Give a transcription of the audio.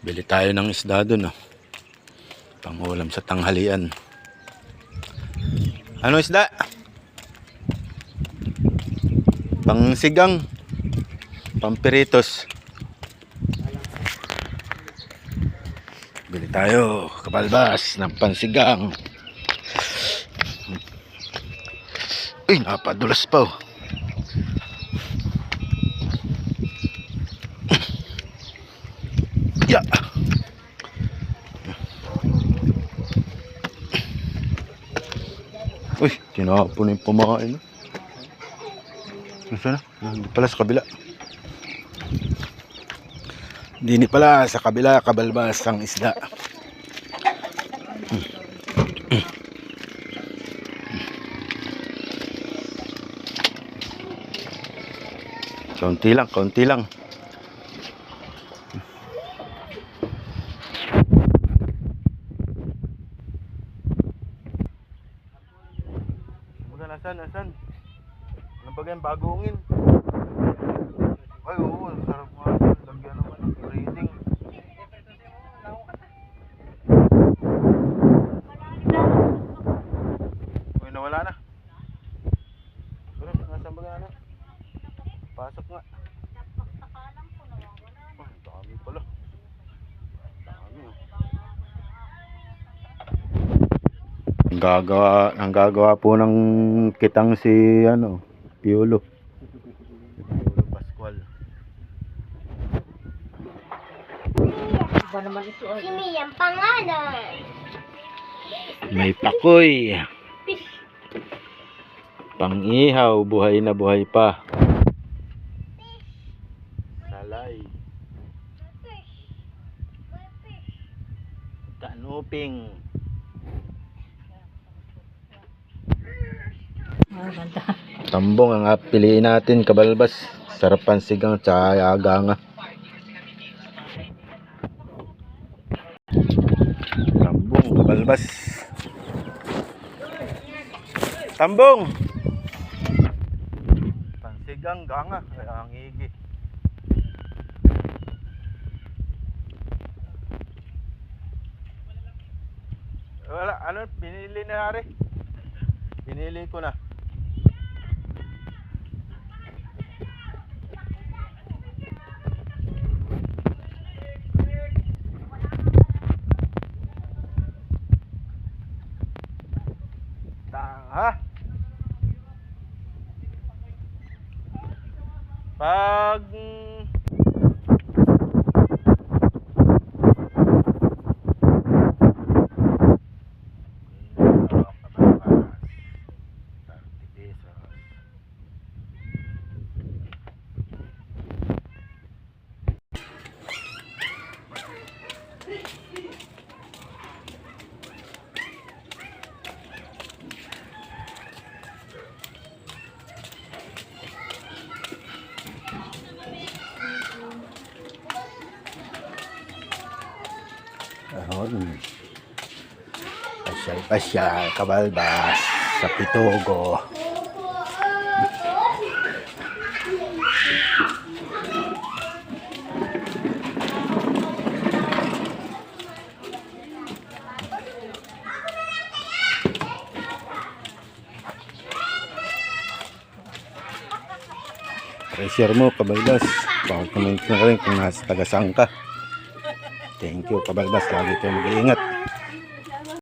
Bili tayo ng isda dun, oh. Pangulam sa tanghalian. Ano isda? Pangsigang, pampiritos. Bili tayo, kabalbas, ng pansigang. Uy, napadulas pa, oh. Ya. Uy, tinapon yung pamain. Nasaan na? Hindi pala sa kabila. Hindi pala sa kabila, kabalbas ang isda. Kaunti lang, kaunti lang. Asan? Ano ba ganyan? Bagongin. Ay, oo. Sarap nga. Lagyan naman ng breeding. Uy, nawala na. Pero, nasan ba ganyan? Pasok nga. Oh, dami pala. Dami, oh. Ang gagawa po ng kitang si Piolo. Piolo Pascual. Iba naman ito ay. Kimi ang pangalan. May pakoy. Pang-ihaw, buhay na buhay pa. Salay. Kanuping. Tambong ang piliin natin, kabalbas. Sarap pansigang tsaka aganga. Tambong, kabalbas. Tambong. Pansigang, ganga. Ay, ang igi. Wala, ano, pinili na rin. Pinili ko na. Ha? Pag pasyal, kabalbas sa Pitogo. Share mo, kabalbas. Pag-comment na rin kung nasa tagasang ka. Thank you, kabalbas. Lagi tayo mag-iingat.